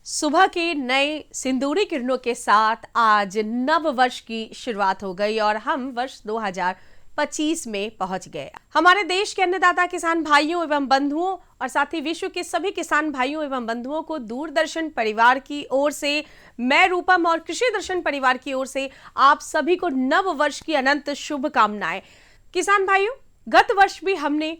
सुबह के नए सिंदूरी किरणों के साथ आज नव वर्ष की शुरुआत हो गई और हम वर्ष 2025 में पहुंच गए। हमारे देश के अन्नदाता किसान भाइयों एवं बंधुओं और साथ ही विश्व के सभी किसान भाइयों एवं बंधुओं को दूरदर्शन परिवार की ओर से, मैं रूपम और कृषि दर्शन परिवार की ओर से आप सभी को नव वर्ष की अनंत शुभकामनाएं। किसान भाइयों, गत वर्ष भी हमने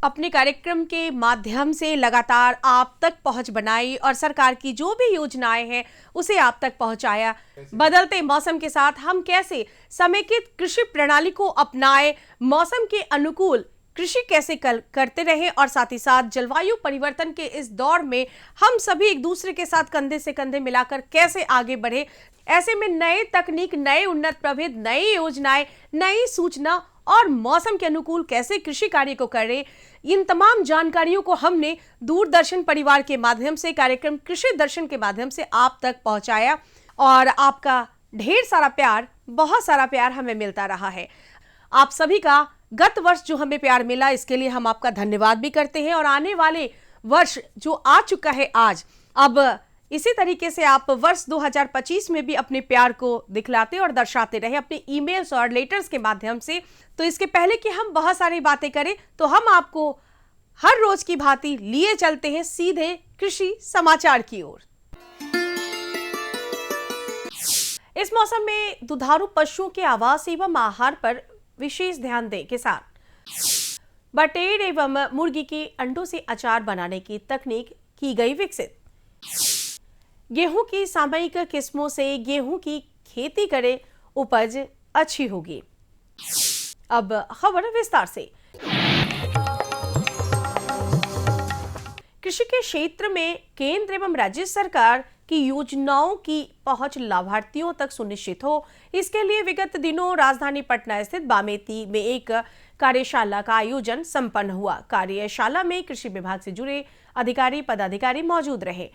अपने कार्यक्रम के माध्यम से लगातार आप तक पहुंच बनाई और सरकार की जो भी योजनाएं हैं उसे आप तक पहुंचाया। बदलते मौसम के साथ हम कैसे समेकित कृषि प्रणाली को अपनाएं, मौसम के अनुकूल कृषि कैसे करते रहे और साथ ही साथ जलवायु परिवर्तन के इस दौर में हम सभी एक दूसरे के साथ कंधे से कंधे मिलाकर कैसे आगे बढ़े। ऐसे में नए तकनीक, नए उन्नत प्रभेद, नई योजनाएं, नई सूचना और मौसम के अनुकूल कैसे कृषि कार्य को करें, इन तमाम जानकारियों को हमने दूरदर्शन परिवार के माध्यम से, कार्यक्रम कृषि दर्शन के माध्यम से आप तक पहुंचाया और आपका ढेर सारा प्यार, बहुत सारा प्यार हमें मिलता रहा है। आप सभी का गत वर्ष जो हमें प्यार मिला, इसके लिए हम आपका धन्यवाद भी करते हैं और आने वाले वर्ष जो आ चुका है आज, अब इसी तरीके से आप वर्ष 2025 में भी अपने प्यार को दिखलाते और दर्शाते रहे अपने ईमेल्स और लेटर्स के माध्यम से। तो इसके पहले कि हम बहुत सारी बातें करें तो हम आपको हर रोज की भांति लिए चलते हैं सीधे कृषि समाचार की ओर। इस मौसम में दुधारू पशुओं के आवास एवं आहार पर विशेष ध्यान दें किसान। बटेर एवं मुर्गी के अंडों से अचार बनाने की तकनीक की गई विकसित। गेहूं की सामयिक किस्मों से गेहूं की खेती करें, उपज अच्छी होगी। अब खबर विस्तार से। कृषि के क्षेत्र में केंद्र एवं राज्य सरकार की योजनाओं की पहुंच लाभार्थियों तक सुनिश्चित हो, इसके लिए विगत दिनों राजधानी पटना स्थित बामेती में एक कार्यशाला का आयोजन संपन्न हुआ। कार्यशाला में कृषि विभाग से जुड़े अधिकारी, पदाधिकारी मौजूद रहे।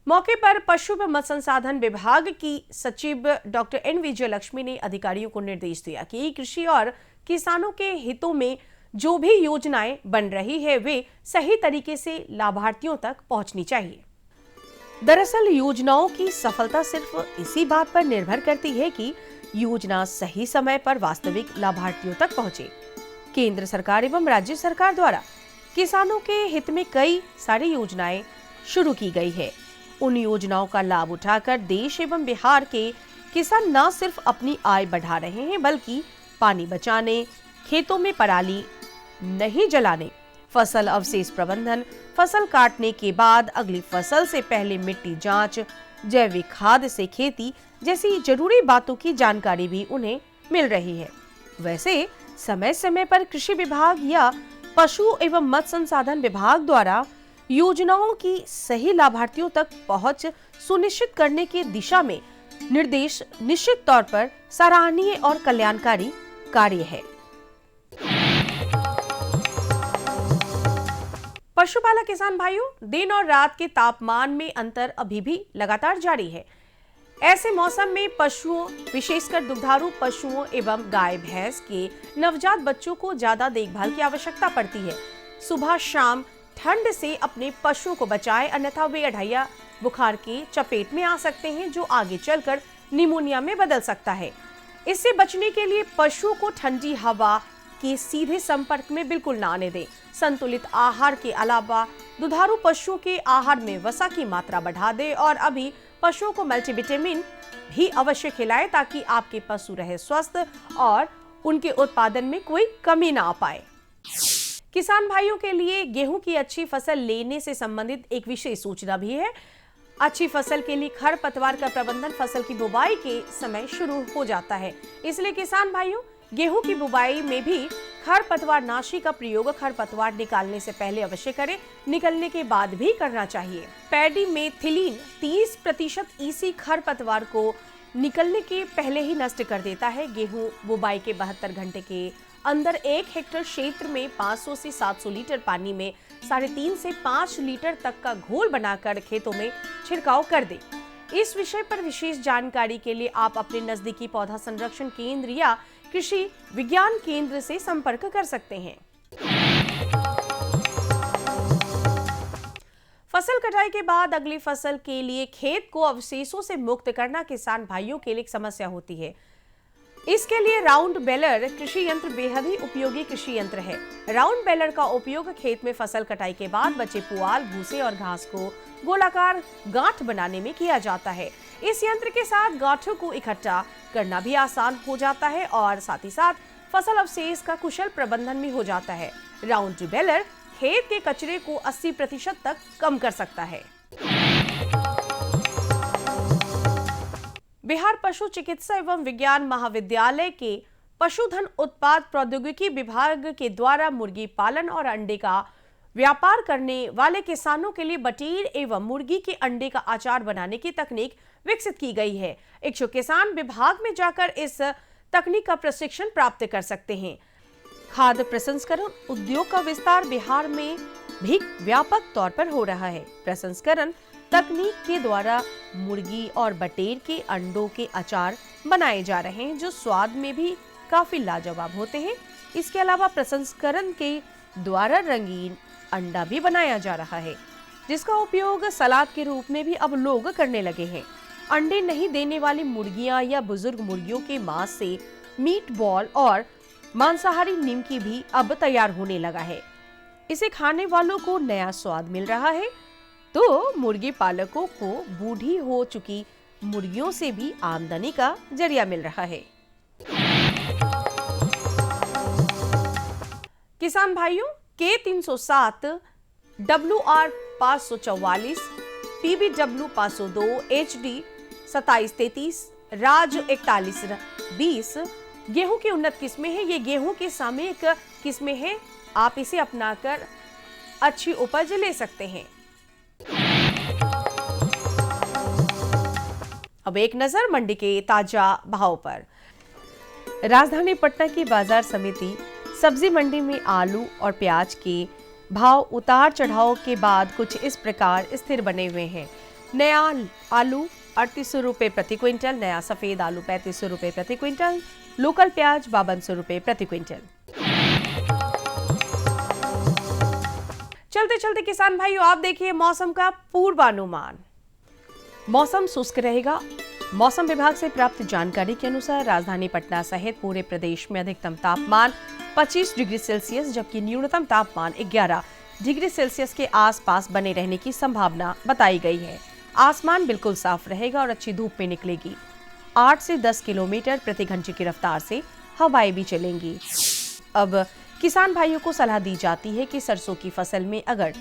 मौके पर पशु व मत्स्य संसाधन विभाग की सचिव डॉक्टर एन विजयलक्ष्मी ने अधिकारियों को निर्देश दिया कि कृषि और किसानों के हितों में जो भी योजनाएं बन रही है वे सही तरीके से लाभार्थियों तक पहुंचनी चाहिए। दरअसल योजनाओं की सफलता सिर्फ इसी बात पर निर्भर करती है कि योजना सही समय पर वास्तविक लाभार्थियों तक पहुंचे। केंद्र सरकार एवं राज्य सरकार द्वारा किसानों के हित में कई सारी योजनाएं शुरू की गई है। उन योजनाओं का लाभ उठाकर देश एवं बिहार के किसान न सिर्फ अपनी आय बढ़ा रहे हैं बल्कि पानी बचाने, खेतों में पराली नहीं जलाने, फसल अवशेष प्रबंधन, फसल काटने के बाद अगली फसल से पहले मिट्टी जांच, जैविक खाद से खेती जैसी जरूरी बातों की जानकारी भी उन्हें मिल रही है। वैसे समय समय पर कृषि विभाग या पशु एवं मत्स्य संसाधन विभाग द्वारा योजनाओं की सही लाभार्थियों तक पहुंच सुनिश्चित करने की दिशा में निर्देश निश्चित तौर पर सराहनीय और कल्याणकारी कार्य है। पशुपालक किसान भाइयों, दिन और रात के तापमान में अंतर अभी भी लगातार जारी है। ऐसे मौसम में पशुओं, विशेषकर दुग्धारू पशुओं एवं गाय भैंस के नवजात बच्चों को ज्यादा देखभाल की आवश्यकता पड़ती है। सुबह शाम ठंड से अपने पशुओं को बचाएं, अन्यथा वे अढ़ैया बुखार की चपेट में आ सकते हैं जो आगे चलकर निमोनिया में बदल सकता है। इससे बचने के लिए पशुओं को ठंडी हवा के सीधे संपर्क में बिल्कुल न आने दें। संतुलित आहार के अलावा दुधारू पशुओं के आहार में वसा की मात्रा बढ़ा दें और अभी पशुओं को मल्टीविटामिन भी अवश्य खिलाएं ताकि आपके पशु रहे स्वस्थ और उनके उत्पादन में कोई कमी ना आ पाए। किसान भाइयों के लिए गेहूं की अच्छी फसल लेने से संबंधित एक विशेष सूचना भी है। अच्छी फसल के लिए खरपतवार का प्रबंधन फसल की बुवाई के समय शुरू हो जाता है, इसलिए किसान भाइयों गेहूं की बुवाई में भी खरपतवार नाशी का प्रयोग खरपतवार निकालने से पहले अवश्य करें, निकलने के बाद भी करना चाहिए। पैडी में थिलीन 30% ईसी खरपतवार को निकलने के पहले ही नष्ट कर देता है। गेहूं बुवाई के 72 घंटे के अंदर 1 हेक्टेयर क्षेत्र में 500 से 700 लीटर पानी में 3.5 से 5 लीटर तक का घोल बनाकर खेतों में छिड़काव कर दे। इस विषय पर विशेष जानकारी के लिए आप अपने नजदीकी पौधा संरक्षण केंद्र या कृषि विज्ञान केंद्र से संपर्क कर सकते हैं। फसल कटाई के बाद अगली फसल के लिए खेत को अवशेषों से मुक्त करना किसान भाइयों के लिए एक समस्या होती है। इसके लिए राउंड बेलर कृषि यंत्र बेहद ही उपयोगी कृषि यंत्र है। राउंड बेलर का उपयोग खेत में फसल कटाई के बाद बचे पुआल, भूसे और घास को गोलाकार गांठ बनाने में किया जाता है। इस यंत्र के साथ गांठों को इकट्ठा करना भी आसान हो जाता है और साथ ही साथ फसल अवशेष का कुशल प्रबंधन भी हो जाता है। राउंड बेलर खेत के कचरे को 80% तक कम कर सकता है। बिहार पशु चिकित्सा एवं विज्ञान महाविद्यालय के पशुधन उत्पाद प्रौद्योगिकी विभाग के द्वारा मुर्गी पालन और अंडे का व्यापार करने वाले किसानों के लिए बटेर एवं मुर्गी के अंडे का अचार बनाने की तकनीक विकसित की गई है। इच्छुक किसान विभाग में जाकर इस तकनीक का प्रशिक्षण प्राप्त कर सकते हैं। खाद्य प्रसंस्करण उद्योग का विस्तार बिहार में भी व्यापक तौर पर हो रहा है। प्रसंस्करण तकनीक के द्वारा मुर्गी और बटेर के अंडों के अचार बनाए जा रहे हैं, जो स्वाद में भी काफी लाजवाब होते हैं। इसके अलावा प्रसंस्करण के द्वारा रंगीन अंडा भी बनाया जा रहा है, जिसका उपयोग सलाद के रूप में भी अब लोग करने लगे हैं। अंडे नहीं देने वाली मुर्गियां या बुजुर्ग मुर्गियों के मांस से मीट बॉल और मांसाहारी निमकी भी अब तैयार होने लगा है। इसे खाने वालों को नया स्वाद मिल रहा है, तो मुर्गी पालकों को बूढ़ी हो चुकी मुर्गियों से भी आमदनी का जरिया मिल रहा है। किसान भाइयों, K307, WR 544, PBW 502, HD 2733, राज 4120 गेहूं की उन्नत किस्में हैं। ये गेहूं की सामयिक किस्में हैं। आप इसे अपनाकर अच्छी उपज ले सकते हैं। अब एक नजर मंडी के ताजा भाव पर। राजधानी पटना की बाजार समिति सब्जी मंडी में आलू और प्याज के भाव उतार चढ़ाव के बाद कुछ इस प्रकार स्थिर बने हुए हैं। नया आलू 3800 रुपए प्रति क्विंटल, नया सफेद आलू 3500 रुपए प्रति क्विंटल, लोकल प्याज 5200 रुपए प्रति क्विंटल। चलते चलते किसान भाइयों, आप देखिए मौसम का पूर्वानुमान। मौसम शुष्क रहेगा। मौसम विभाग से प्राप्त जानकारी के अनुसार राजधानी पटना सहित पूरे प्रदेश में अधिकतम तापमान 25 डिग्री सेल्सियस जबकि न्यूनतम तापमान 11 डिग्री सेल्सियस के आसपास बने रहने की संभावना बताई गई है। आसमान बिल्कुल साफ रहेगा और अच्छी धूप में निकलेगी। 8 से 10 किलोमीटर प्रति घंटे की रफ्तार से हवाएं भी चलेंगी। अब किसान भाइयों को सलाह दी जाती है कि सरसों की फसल में अगर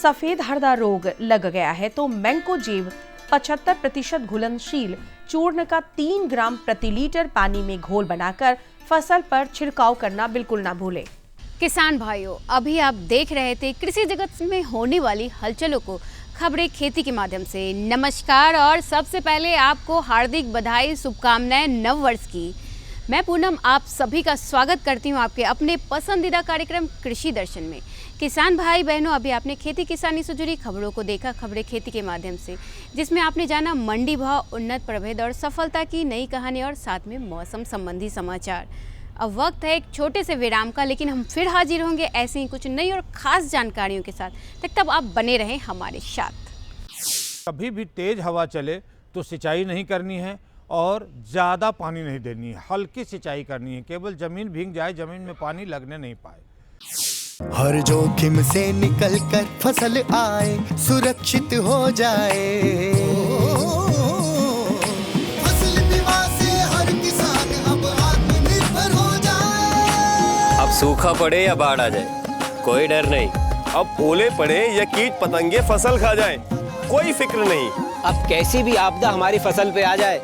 सफेद हरदा रोग लग गया है तो मैंकोजेब 75% घुलनशील चूर्ण का 3 ग्राम प्रति लीटर पानी में घोल बनाकर फसल पर छिड़काव करना बिल्कुल ना भूलें। किसान भाइयों, अभी आप देख रहे थे कृषि जगत में होने वाली हलचलों को खबरें खेती के माध्यम से। नमस्कार और सबसे पहले आपको हार्दिक बधाई, शुभकामनाएं नव वर्ष की। मैं पूनम आप सभी का स्वागत करती हूं आपके अपने पसंदीदा कार्यक्रम कृषि दर्शन में। किसान भाई बहनों, अभी आपने खेती किसानी से जुड़ी खबरों को देखा, खबरें खेती के माध्यम से, जिसमें आपने जाना मंडी भाव, उन्नत प्रभेद और सफलता की नई कहानी और साथ में मौसम संबंधी समाचार। अब वक्त है एक छोटे से विराम का, लेकिन हम फिर हाजिर होंगे ऐसी ही कुछ नई और खास जानकारियों के साथ। तब आप बने रहें हमारे साथ। कभी भी तेज हवा चले तो सिंचाई नहीं करनी है और ज़्यादा पानी नहीं देनी है, हल्की सिंचाई करनी है। केवल जमीन भीग जाए, जमीन में पानी लगने नहीं पाए। हर जोखिम से निकल कर फसल आए, सुरक्षित हो जाए। फसल बीमा से हर किसान अब आत्मनिर्भर हो जाए। अब सूखा पड़े या बाढ़ आ जाए, कोई डर नहीं। अब ओले पड़े या कीट पतंगे फसल खा जाए, कोई फिक्र नहीं। अब कैसी भी आपदा हमारी फसल पे आ जाए,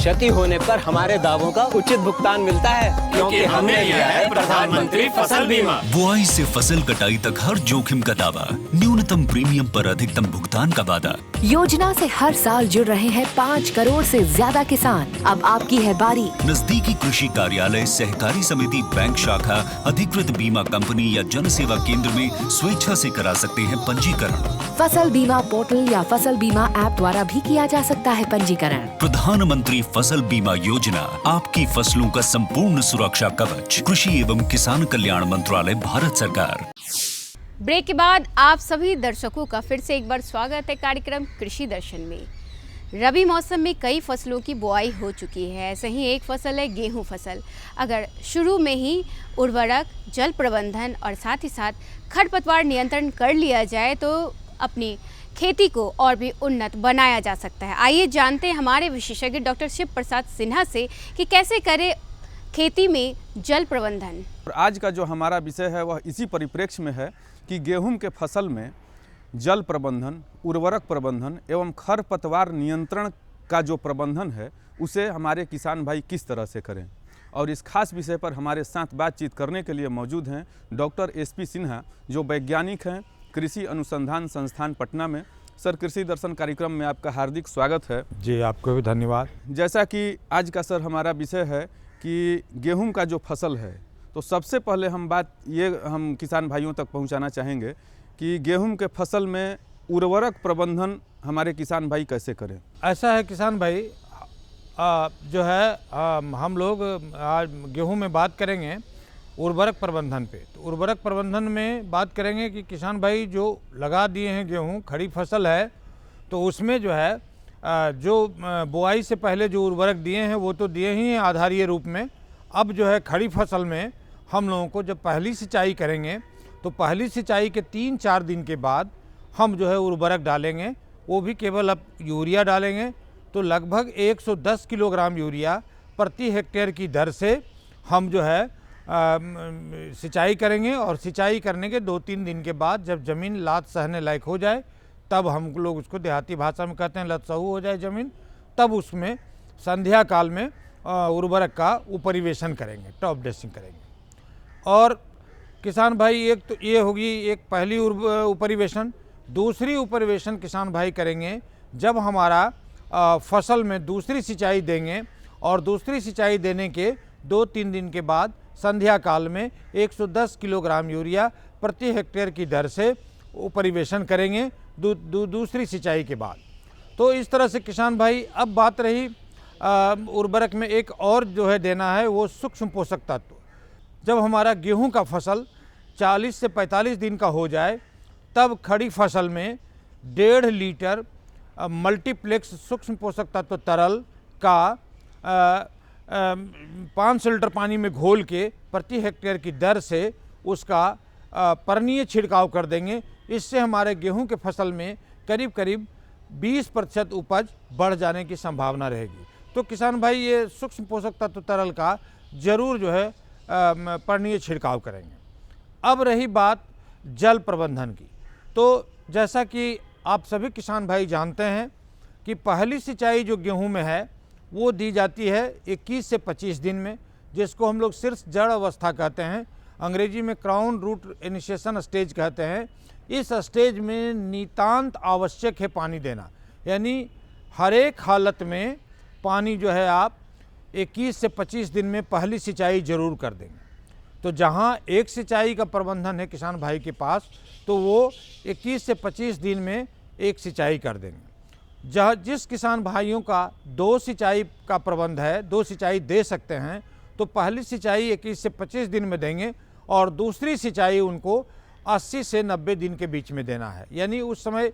क्षति होने पर हमारे दावों का उचित भुगतान मिलता है, क्योंकि हमने लिया है प्रधानमंत्री फसल बीमा। बुआई से फसल कटाई तक हर जोखिम का दावा, न्यूनतम प्रीमियम पर अधिकतम भुगतान का वादा। योजना से हर साल जुड़ रहे हैं 5 करोड़ से ज्यादा किसान। अब आपकी है बारी। नजदीकी कृषि कार्यालय, सहकारी समिति, बैंक शाखा, अधिकृत बीमा कंपनी या जन सेवा केंद्र में स्वेच्छा से करा सकते हैं पंजीकरण। फसल बीमा पोर्टल या फसल बीमा ऐप द्वारा भी किया जा सकता है पंजीकरण। प्रधानमंत्री फसल बीमा योजना, आपकी फसलों का संपूर्ण सुरक्षा कवच। कृषि एवं किसान कल्याण मंत्रालय, भारत सरकार। ब्रेक के बाद आप सभी दर्शकों का फिर से एक बार स्वागत है कार्यक्रम कृषि दर्शन में। रबी मौसम में कई फसलों की बुआई हो चुकी है, ऐसे ही एक फसल है गेहूं फसल। अगर शुरू में ही उर्वरक, जल प्रबंधन और साथ ही साथ खरपतवार नियंत्रण कर लिया जाए तो अपनी खेती को और भी उन्नत बनाया जा सकता है। आइए जानते हैं हमारे विशेषज्ञ डॉक्टर शिव प्रसाद सिन्हा से कि कैसे करें खेती में जल प्रबंधन। आज का जो हमारा विषय है वह इसी परिप्रेक्ष्य में है कि गेहूं के फसल में जल प्रबंधन, उर्वरक प्रबंधन एवं खरपतवार नियंत्रण का जो प्रबंधन है उसे हमारे किसान भाई किस तरह से करें। और इस खास विषय पर हमारे साथ बातचीत करने के लिए मौजूद हैं डॉक्टर SP सिन्हा, जो वैज्ञानिक हैं कृषि अनुसंधान संस्थान पटना में। सर, कृषि दर्शन कार्यक्रम में आपका हार्दिक स्वागत है। जी, आपको भी धन्यवाद। जैसा कि आज का सर हमारा विषय है कि गेहूं का जो फसल है, तो सबसे पहले हम किसान भाइयों तक पहुंचाना चाहेंगे कि गेहूं के फसल में उर्वरक प्रबंधन हमारे किसान भाई कैसे करें। ऐसा है किसान भाई, जो है हम लोग आज गेहूं में बात करेंगे उर्वरक प्रबंधन पे। तो उर्वरक प्रबंधन में बात करेंगे कि किसान भाई जो लगा दिए हैं गेहूं, खड़ी फसल है, तो उसमें जो है जो बुआई से पहले जो उर्वरक दिए हैं वो तो दिए ही हैं आधारीय रूप में। अब जो है खड़ी फसल में हम लोगों को जब पहली सिंचाई करेंगे तो पहली सिंचाई के 3-4 दिन के बाद हम जो है उर्वरक डालेंगे। वो भी केवल अब यूरिया डालेंगे तो लगभग 110 किलोग्राम यूरिया प्रति हेक्टेयर की दर से हम जो है सिंचाई करेंगे। और सिंचाई करने के 2-3 दिन के बाद जब ज़मीन लात सहने लायक हो जाए, तब हम लोग उसको देहाती भाषा में कहते हैं लतसहू हो जाए ज़मीन, तब उसमें संध्या काल में उर्वरक का उपरिवेशन करेंगे, टॉप ड्रेसिंग करेंगे। और किसान भाई एक तो ये होगी एक पहली उपरिवेशन। दूसरी उपरिवेशन किसान भाई करेंगे जब हमारा फसल में दूसरी सिंचाई देंगे, और दूसरी सिंचाई देने के 2-3 दिन के बाद संध्या काल में 110 किलोग्राम यूरिया प्रति हेक्टेयर की दर से उपरिवेशन करेंगे दूसरी सिंचाई के बाद। तो इस तरह से किसान भाई, अब बात रही उर्वरक में एक और जो है देना है वो सूक्ष्म पोषक तत्व। जब हमारा गेहूं का फसल 40 से 45 दिन का हो जाए, तब खड़ी फसल में 1.5 लीटर मल्टीप्लेक्स सूक्ष्म पोषक तत्व तरल का 500 लीटर पानी में घोल के प्रति हेक्टेयर की दर से उसका पर्णीय छिड़काव कर देंगे। इससे हमारे गेहूं के फसल में करीब करीब 20% उपज बढ़ जाने की संभावना रहेगी। तो किसान भाई ये सूक्ष्म पोषक तत्व तरल का जरूर जो है पर्णीय छिड़काव करेंगे। अब रही बात जल प्रबंधन की, तो जैसा कि आप सभी किसान भाई जानते हैं कि पहली सिंचाई जो गेहूं में है वो दी जाती है 21 से 25 दिन में, जिसको हम लोग सिर्फ जड़ अवस्था कहते हैं, अंग्रेजी में क्राउन रूट इनिशिएशन स्टेज कहते हैं। इस स्टेज में नितांत आवश्यक है पानी देना, यानी हर एक हालत में पानी जो है आप 21 से 25 दिन में पहली सिंचाई जरूर कर देंगे। तो जहाँ एक सिंचाई का प्रबंधन है किसान भाई के पास, तो वो 21 से 25 दिन में एक सिंचाई कर देंगे। जहाँ जिस किसान भाइयों का 2 सिंचाई का प्रबंध है, 2 सिंचाई दे सकते हैं, तो पहली सिंचाई 21 से 25 दिन में देंगे और दूसरी सिंचाई उनको 80 से 90 दिन के बीच में देना है। यानी उस समय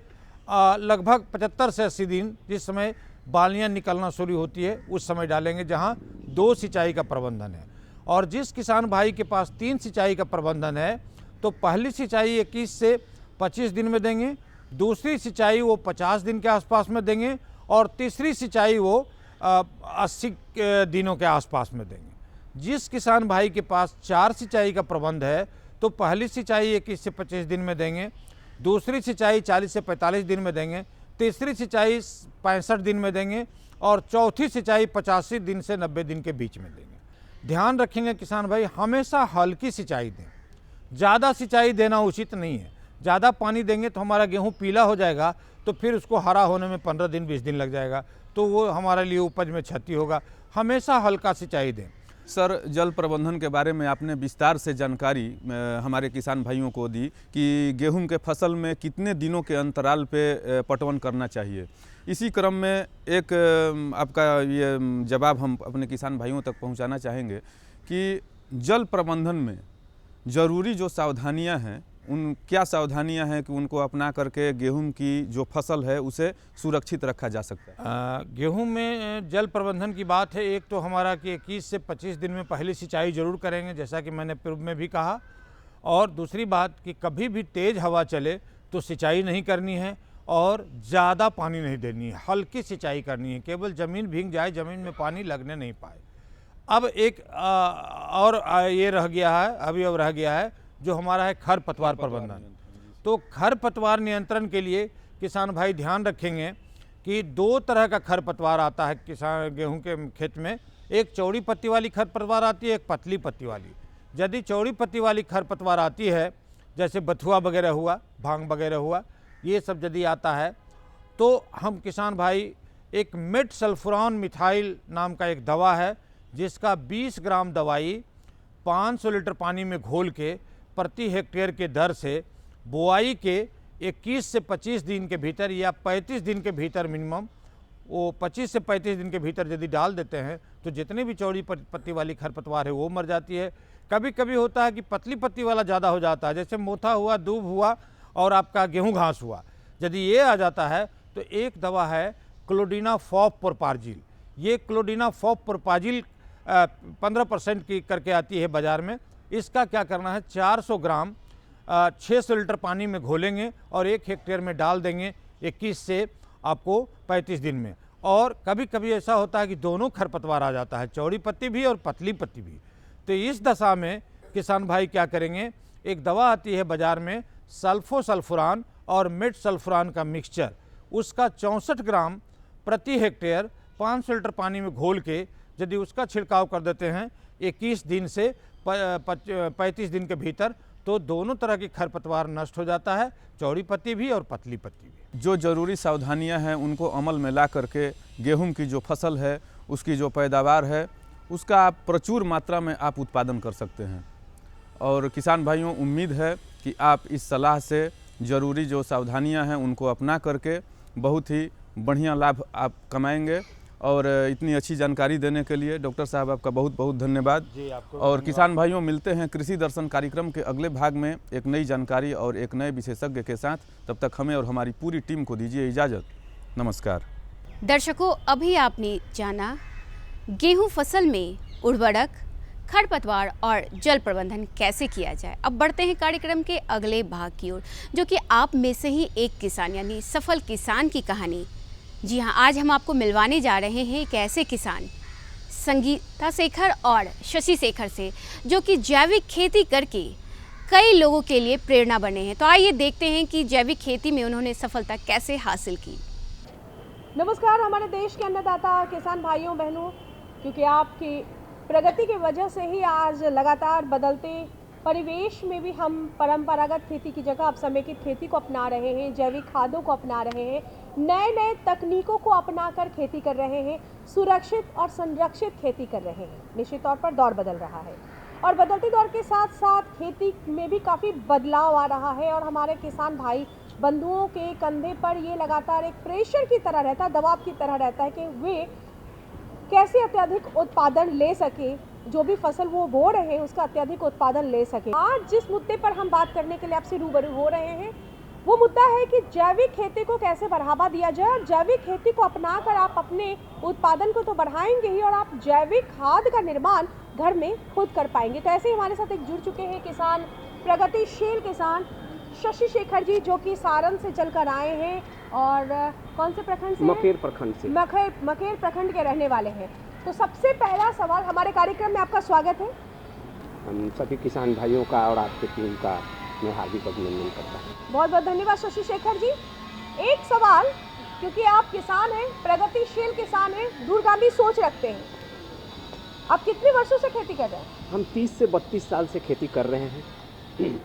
लगभग 75 से 80 दिन, जिस समय बालियाँ निकलना शुरू होती है, उस समय डालेंगे जहाँ 2 सिंचाई का प्रबंधन है। और जिस किसान भाई के पास 3 सिंचाई का प्रबंधन है, तो पहली सिंचाई 21 से 25 दिन में देंगे, दूसरी सिंचाई वो 50 दिन के आसपास में देंगे, और तीसरी सिंचाई वो 80 दिनों के आसपास में देंगे। जिस किसान भाई के पास 4 सिंचाई का प्रबंध है, तो पहली सिंचाई 21 से 25 दिन में देंगे, दूसरी सिंचाई 40 से 45 दिन में देंगे, तीसरी सिंचाई 65 दिन में देंगे और चौथी सिंचाई 85 दिन से 90 दिन के बीच में देंगे। ध्यान रखेंगे किसान भाई, हमेशा हल्की सिंचाई दें, ज़्यादा सिंचाई देना उचित नहीं है। ज़्यादा पानी देंगे तो हमारा गेहूँ पीला हो जाएगा, तो फिर उसको हरा होने में 15 दिन 20 दिन लग जाएगा, तो वो हमारे लिए उपज में क्षति होगा। हमेशा हल्का सिंचाई दें। सर, जल प्रबंधन के बारे में आपने विस्तार से जानकारी हमारे किसान भाइयों को दी कि गेहूं के फसल में कितने दिनों के अंतराल पे पटवन करना चाहिए। इसी क्रम में एक आपका ये जवाब हम अपने किसान भाइयों तक पहुंचाना चाहेंगे कि जल प्रबंधन में ज़रूरी जो सावधानियां हैं, उन क्या सावधानियां हैं कि उनको अपना करके गेहूं की जो फसल है उसे सुरक्षित रखा जा सकता है। गेहूं में जल प्रबंधन की बात है, एक तो हमारा कि 21 से 25 दिन में पहली सिंचाई ज़रूर करेंगे, जैसा कि मैंने पूर्व में भी कहा। और दूसरी बात कि कभी भी तेज़ हवा चले तो सिंचाई नहीं करनी है और ज़्यादा पानी नहीं देनी है, हल्की सिंचाई करनी है, केवल ज़मीन भीग जाए, ज़मीन में पानी लगने नहीं पाए। अब एक ये रह गया है, अब रह गया है जो हमारा है खरपतवार प्रबंधन। तो खरपतवार नियंत्रण के लिए किसान भाई ध्यान रखेंगे कि 2 तरह का खरपतवार आता है किसान गेहूं के खेत में। एक चौड़ी पत्ती वाली खरपतवार आती है, एक पतली पत्ती वाली। यदि चौड़ी पत्ती वाली खरपतवार आती है, जैसे बथुआ वगैरह हुआ, भांग वगैरह हुआ, ये सब यदि आता है तो हम किसान भाई एक मेट सल्फुरान मिथाइल नाम का एक दवा है, जिसका 20 ग्राम दवाई 500 लीटर पानी में घोल के प्रति हेक्टेयर के दर से बुआई के 21 से 25 दिन के भीतर या 35 दिन के भीतर, मिनिमम वो 25 से 35 दिन के भीतर यदि डाल देते हैं तो जितनी भी चौड़ी पत्ती वाली खरपतवार है वो मर जाती है। कभी कभी होता है कि पतली पत्ती वाला ज़्यादा हो जाता है, जैसे मोथा हुआ, दूब हुआ और आपका गेहूँ घास हुआ। यदि ये आ जाता है तो एक दवा है क्लोडिनाफॉप प्रोपार्जिल। ये क्लोडिनाफॉप प्रोपार्जिल 15% की करके आती है बाज़ार में। इसका क्या करना है, 400 ग्राम 600 लीटर पानी में घोलेंगे और 1 हेक्टेयर में डाल देंगे 21 से आपको 35 दिन में। और कभी कभी ऐसा होता है कि दोनों खरपतवार आ जाता है, चौड़ी पत्ती भी और पतली पत्ती भी। तो इस दशा में किसान भाई क्या करेंगे, एक दवा आती है बाज़ार में सल्फोसल्फुरान और मेट सल्फुरान का मिक्सचर, उसका 64 ग्राम प्रति हेक्टेयर 500 लीटर पानी में घोल के यदि उसका छिड़काव कर देते हैं 21 दिन से 35 दिन के भीतर, तो दोनों तरह की खरपतवार नष्ट हो जाता है, चौड़ी पत्ती भी और पतली पत्ती भी। जो ज़रूरी सावधानियां हैं उनको अमल में ला करके गेहूं की जो फसल है, उसकी जो पैदावार है, उसका आप प्रचुर मात्रा में आप उत्पादन कर सकते हैं। और किसान भाइयों, उम्मीद है कि आप इस सलाह से ज़रूरी जो सावधानियां हैं उनको अपना करके बहुत ही बढ़िया लाभ आप कमाएंगे। और इतनी अच्छी जानकारी देने के लिए डॉक्टर साहब आपका बहुत बहुत धन्यवाद। जी, आपको और किसान भाइयों, मिलते हैं कृषि दर्शन कार्यक्रम के अगले भाग में एक नई जानकारी और एक नए विशेषज्ञ के साथ। तब तक हमें और हमारी पूरी टीम को दीजिए इजाज़त। नमस्कार। दर्शकों, अभी आपने जाना गेहूं फसल में उर्वरक, खरपतवार और जल प्रबंधन कैसे किया जाए। अब बढ़ते हैं कार्यक्रम के अगले भाग की ओर, जो कि आप में से ही एक किसान यानी सफल किसान की कहानी। जी हाँ, आज हम आपको मिलवाने जा रहे हैं एक ऐसे किसान संगीता शेखर और शशि शेखर से, जो कि जैविक खेती करके कई लोगों के लिए प्रेरणा बने हैं। तो आइए देखते हैं कि जैविक खेती में उन्होंने सफलता कैसे हासिल की। नमस्कार हमारे देश के अन्नदाता किसान भाइयों बहनों, क्योंकि आपकी प्रगति की वजह से ही आज लगातार बदलते परिवेश में भी हम परंपरागत खेती की जगह अब समेकित खेती को अपना रहे हैं, जैविक खादों को अपना रहे हैं, नए नए तकनीकों को अपनाकर खेती कर रहे हैं, सुरक्षित और संरक्षित खेती कर रहे हैं। निश्चित तौर पर दौर बदल रहा है और बदलते दौर के साथ साथ खेती में भी काफ़ी बदलाव आ रहा है और हमारे किसान भाई बंधुओं के कंधे पर ये लगातार एक प्रेशर की तरह रहता है, दबाव की तरह रहता है कि वे कैसे अत्यधिक उत्पादन ले सके, जो भी फसल वो बो रहे हैं उसका अत्यधिक उत्पादन ले सके। आज जिस मुद्दे पर हम बात करने के लिए आपसे रूबरू हो रहे हैं वो मुद्दा है कि जैविक खेती को कैसे बढ़ावा दिया जाए और जैविक खेती को अपनाकर आप अपने उत्पादन को तो बढ़ाएंगे ही और आप जैविक खाद का निर्माण घर में खुद कर पाएंगे। तो ऐसे ही हमारे साथ एक जुड़ चुके हैं किसान, प्रगतिशील किसान शशि शेखर जी, जो कि सारण से चलकर आए हैं और कौन से प्रखंड से? मकेर प्रखंड से। मकेर प्रखंड के रहने वाले हैं। तो सबसे पहला सवाल, हमारे कार्यक्रम में आपका स्वागत है। हम सभी किसान भाइयों का और आपकी टीम का मैं हार्दिक अभिनंदन करता हूँ। बहुत बहुत धन्यवाद शशि शेखर जी। एक सवाल क्योंकि आप किसान हैं, प्रगतिशील किसान हैं, दूरगामी सोच रखते हैं। आप कितने वर्षों से खेती कर रहे हैं? हम 30 से 32 साल से खेती कर रहे हैं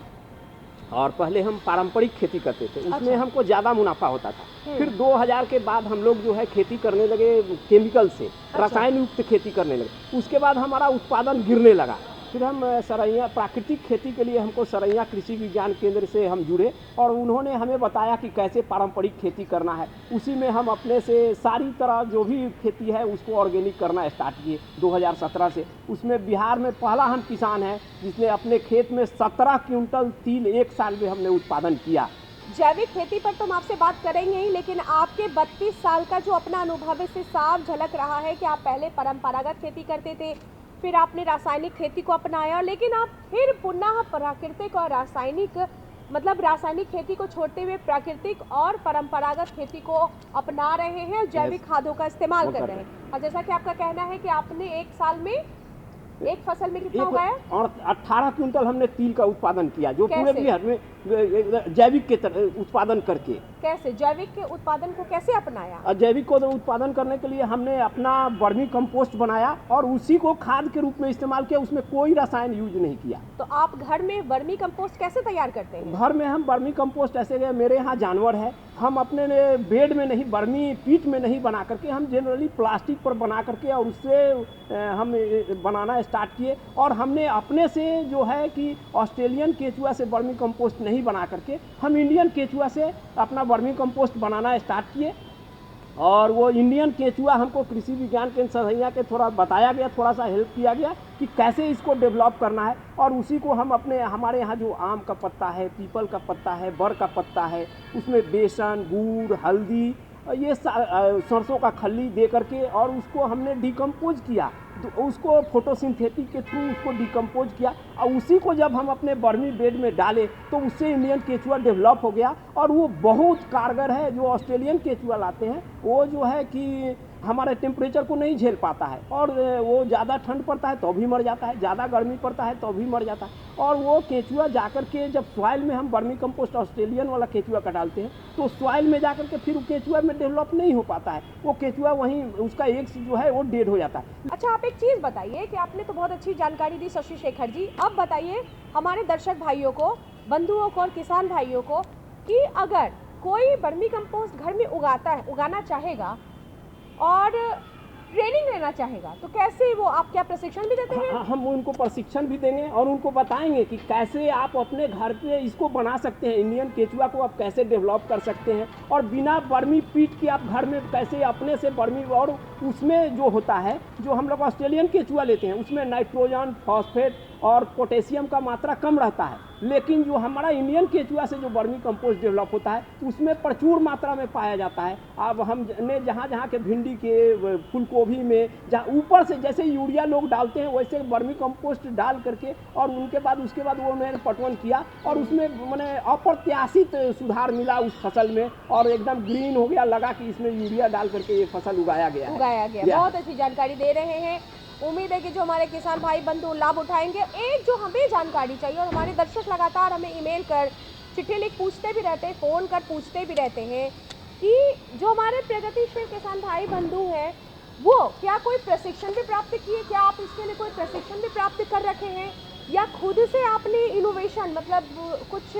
और पहले हम पारंपरिक खेती करते थे, उसमें हमको ज़्यादा मुनाफा होता था। फिर 2000 के बाद हम लोग जो है खेती करने लगे केमिकल से, रसायन युक्त खेती करने लगे। उसके बाद हमारा उत्पादन गिरने लगा। फिर हम सरैया प्राकृतिक खेती के लिए हमको सरैया कृषि विज्ञान केंद्र से हम जुड़े और उन्होंने हमें बताया कि कैसे पारंपरिक खेती करना है। उसी में हम अपने से सारी तरह जो भी खेती है उसको ऑर्गेनिक करना स्टार्ट किए 2017 से। उसमें बिहार में पहला हम किसान हैं जिसने अपने खेत में 17 क्विंटल तिल एक साल में हमने उत्पादन किया। जैविक खेती पर तो हम आपसे बात करेंगे ही, लेकिन आपके 32 साल का जो अपना अनुभव है इससे साफ झलक रहा है कि आप पहले परंपरागत खेती करते थे, फिर आपने रासायनिक खेती को अपनाया, लेकिन आप फिर पुनः प्राकृतिक और रासायनिक रासायनिक खेती को छोड़ते हुए प्राकृतिक और परंपरागत खेती को अपना रहे हैं, जैविक खादों का इस्तेमाल कर रहे हैं। और जैसा कि आपका कहना है कि आपने एक साल में एक फसल में कितना उगाया? और 18 क्विंटल हमने तिल का उत्पादन किया, जो पूरे बिहार में जैविक के उत्पादन करके। कैसे जैविक के उत्पादन को कैसे अपनाया? जैविक को उत्पादन करने के लिए हमने अपना वर्मी कंपोस्ट बनाया और उसी को खाद के रूप में इस्तेमाल किया, उसमें कोई रसायन यूज नहीं किया। तो आप घर में वर्मी कंपोस्ट कैसे तैयार करते हैं? घर में हम वर्मी कंपोस्ट ऐसे, मेरे यहाँ जानवर है, हम अपने बेड में नहीं, वर्मी पीट में नहीं बना करके हम जनरली प्लास्टिक पर बना करके और उससे हम बनाना स्टार्ट किए। और हमने अपने से जो है कि ऑस्ट्रेलियन केचुआ से वर्मी कंपोस्ट नहीं बना करके हम इंडियन केचुआ से अपना वर्मी कंपोस्ट बनाना स्टार्ट किए। और वो इंडियन केचुआ हमको कृषि विज्ञान केंद्र सरैया के थोड़ा बताया गया, थोड़ा सा हेल्प किया गया कि कैसे इसको डेवलप करना है। और उसी को हम हमारे यहाँ जो आम का पत्ता है, पीपल का पत्ता है, बर का पत्ता है, उसमें बेसन, गुड़, हल्दी, ये सरसों का खल्ली दे करके और उसको हमने डिकम्पोज किया, तो उसको फोटोसिंथेटिक के थ्रू उसको डिकम्पोज किया। और उसी को जब हम अपने वर्मी बेड में डाले तो उससे इंडियन केचुआ डेवलप हो गया और वो बहुत कारगर है। जो ऑस्ट्रेलियन केचुआ लाते हैं वो जो है कि हमारे टेम्परेचर को नहीं झेल पाता है और वो ज़्यादा ठंड पड़ता है तो भी मर जाता है, ज़्यादा गर्मी पड़ता है तो भी मर जाता है। और वो केचुआ जाकर के जब सॉइल में हम वर्मी कंपोस्ट ऑस्ट्रेलियन वाला केचुआ का डालते हैं तो सॉइल में जाकर के फिर केचुआ में डेवलप नहीं हो पाता है, वो केचुआ वहीं उसका एग्स जो है वो डेड हो जाता है। अच्छा, आप एक चीज़ बताइए कि आपने तो बहुत अच्छी जानकारी दी शशि शेखर जी। अब बताइए हमारे दर्शक भाइयों को, बंधुओं को और किसान भाइयों को कि अगर कोई वर्मी कंपोस्ट घर में उगाना चाहेगा और ट्रेनिंग लेना चाहेगा तो कैसे, वो आप क्या प्रशिक्षण भी देते हैं? हम उनको प्रशिक्षण भी देंगे और उनको बताएंगे कि कैसे आप अपने घर पे इसको बना सकते हैं, इंडियन केचुआ को आप कैसे डेवलप कर सकते हैं और बिना वर्मी पीट के आप घर में कैसे अपने से वर्मी। और उसमें जो होता है, जो हम लोग ऑस्ट्रेलियन केचुआ लेते हैं उसमें नाइट्रोजन, फॉस्फेट और पोटेशियम का मात्रा कम रहता है, लेकिन जो हमारा इंडियन केचुआ से जो वर्मी कंपोस्ट डेवलप होता है उसमें प्रचुर मात्रा में पाया जाता है। अब हमने जहाँ के भिंडी के, फूलगोभी में जहाँ ऊपर से जैसे यूरिया लोग डालते हैं वैसे वर्मी कंपोस्ट डाल करके और उसके बाद वो मैंने पटवन किया और उसमें मैंने अप्रत्याशित सुधार मिला उस फसल में और एकदम ग्रीन हो गया, लगा कि इसमें यूरिया डाल करके ये फसल उगाया गया। बहुत अच्छी जानकारी दे रहे हैं। उम्मीद है कि जो हमारे किसान भाई बंधु लाभ उठाएंगे। एक जो हमें जानकारी चाहिए, और हमारे दर्शक लगातार हमें ईमेल कर, चिट्ठी लिख पूछते भी रहते हैं, फ़ोन कर पूछते भी रहते हैं कि जो हमारे प्रगतिशील किसान भाई बंधु हैं वो क्या कोई प्रशिक्षण भी प्राप्त किए? क्या आप इसके लिए कोई प्रशिक्षण भी प्राप्त कर रखे हैं या खुद से आपने इनोवेशन कुछ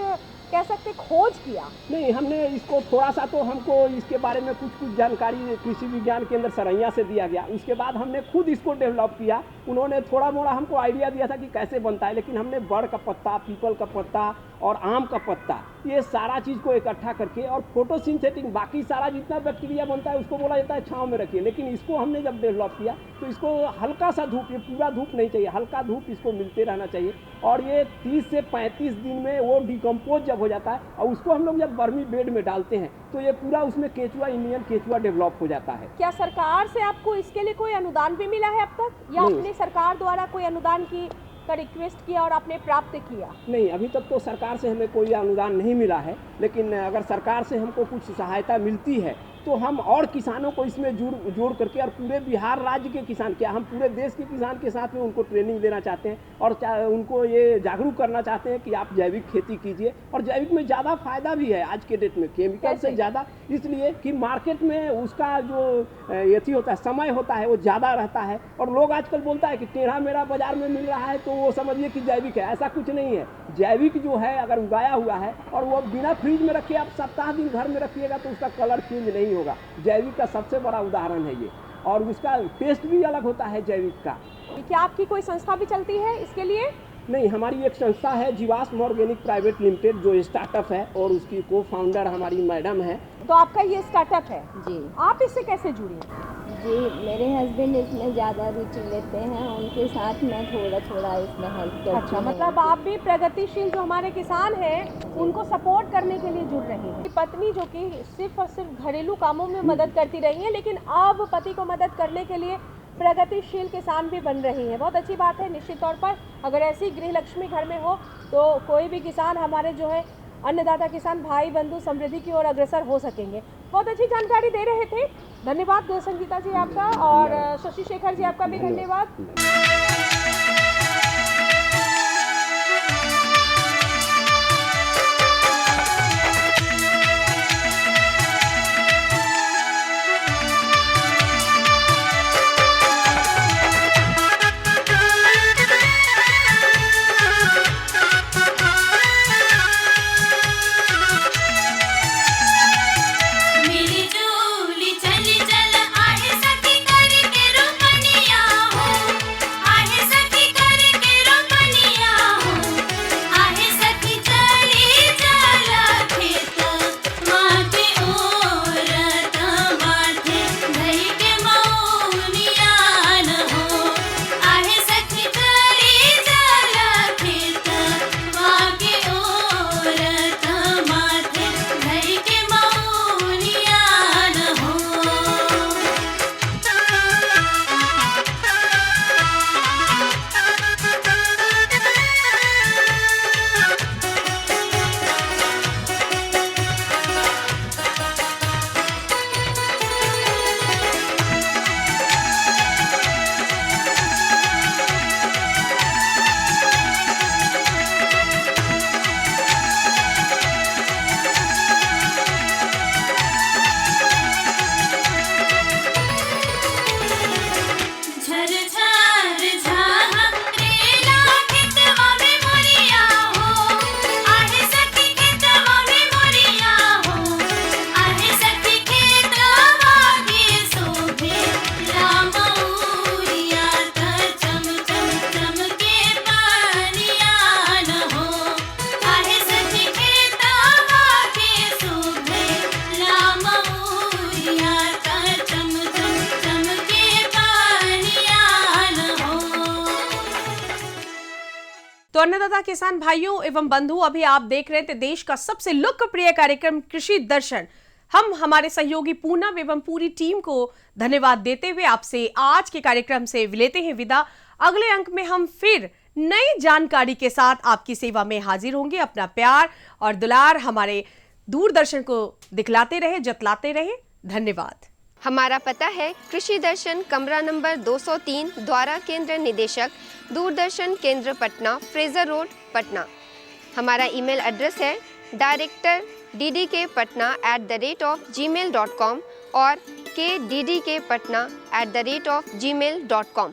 कह सकते खोज किया? नहीं, हमने इसको थोड़ा सा तो हमको इसके बारे में कुछ जानकारी कृषि विज्ञान केंद्र सरैया से दिया गया, उसके बाद हमने खुद इसको डेवलप किया। उन्होंने थोड़ा मोड़ा हमको आइडिया दिया था कि कैसे बनता है, लेकिन हमने बड़ का पत्ता, पीपल का पत्ता और आम का पत्ता, ये सारा चीज़ को इकट्ठा करके और फोटोसिंथेटिक बाकी सारा जितना बैक्टीरिया बनता है उसको बोला जाता है छाँव में रखिए, लेकिन इसको हमने जब डेवलप किया तो इसको हल्का सा धूप, ये पूरा धूप नहीं चाहिए, हल्का धूप इसको मिलते रहना चाहिए और ये 30 से 35 दिन में वो डिकम्पोज जब हो जाता है और उसको हम लोग जब वर्मी बेड में डालते हैं तो ये पूरा उसमें केचुआ, इंडियन केचुआ डेवलप हो जाता है। क्या सरकार से आपको इसके लिए कोई अनुदान भी मिला है अब तक, या अपने सरकार द्वारा कोई अनुदान का रिक्वेस्ट किया और आपने प्राप्त किया? नहीं, अभी तक तो सरकार से हमें कोई अनुदान नहीं मिला है, लेकिन अगर सरकार से हमको कुछ सहायता मिलती है तो हम और किसानों को इसमें जोड़ करके और पूरे बिहार राज्य के किसान, क्या हम पूरे देश के किसान के साथ में उनको ट्रेनिंग देना चाहते हैं और उनको ये जागरूक करना चाहते हैं कि आप जैविक खेती कीजिए। और जैविक में ज़्यादा फायदा भी है आज के डेट में केमिकल से ज़्यादा, इसलिए कि मार्केट में उसका जो यथी होता है, समय होता है, वो ज़्यादा रहता है। और लोग आजकल बोलता है कि टेढ़ा मेढ़ा बाजार में मिल रहा है तो वो समझिए कि जैविक है, ऐसा कुछ नहीं है। जैविक जो है अगर उगाया हुआ है और वो बिना फ्रिज में रखे आप सप्ताह दिन घर में रखिएगा तो उसका कलर चेंज नहीं होगा। जैविक का सबसे बड़ा उदाहरण है ये, और उसका टेस्ट भी अलग होता है जैविक का। क्या आपकी कोई संस्था भी चलती है इसके लिए? नहीं, हमारी एक संस्था है जीवाश्म ऑर्गेनिक प्राइवेट लिमिटेड जो स्टार्टअप है और उसकी को फाउंडर हमारी मैडम है। तो आपका ये स्टार्टअप है जी। आप इससे कैसे जुड़ी हैं? जी, मेरे हस्बैंड इसमें ज़्यादा रुचि लेते हैं, उनके साथ मैं थोड़ा थोड़ा इसमें हेल्प करती हूँ। अच्छा, मतलब आप भी प्रगतिशील जो हमारे किसान हैं उनको सपोर्ट करने के लिए जुड़ रही हैं। पत्नी जो कि सिर्फ और सिर्फ घरेलू कामों में मदद करती रही हैं, लेकिन अब पति को मदद करने के लिए प्रगतिशील किसान भी बन रही हैं। बहुत अच्छी बात है। निश्चित तौर पर अगर ऐसी गृह लक्ष्मी घर में हो तो कोई भी किसान हमारे जो है अन्नदाता किसान भाई बंधु समृद्धि की ओर अग्रसर हो सकेंगे। बहुत अच्छी जानकारी दे रहे थे, धन्यवाद संगीता जी आपका, और शशि शेखर जी आपका भी धन्यवाद। तो अन्नदाता किसान भाइयों एवं बंधु, अभी आप देख रहे थे देश का सबसे लोकप्रिय कार्यक्रम कृषि दर्शन। हम हमारे सहयोगी पूनम एवं पूरी टीम को धन्यवाद देते हुए आपसे आज के कार्यक्रम से लेते हैं विदा। अगले अंक में हम फिर नई जानकारी के साथ आपकी सेवा में हाजिर होंगे। अपना प्यार और दुलार हमारे दूरदर्शन को दिखलाते रहे, जतलाते रहे। धन्यवाद। हमारा पता है कृषि दर्शन, कमरा नंबर 203, द्वारा केंद्र निदेशक, दूरदर्शन केंद्र पटना, फ्रेजर रोड, पटना। हमारा ईमेल एड्रेस है director@ddkpatna@gmail.com और kddkpatna@gmail.com।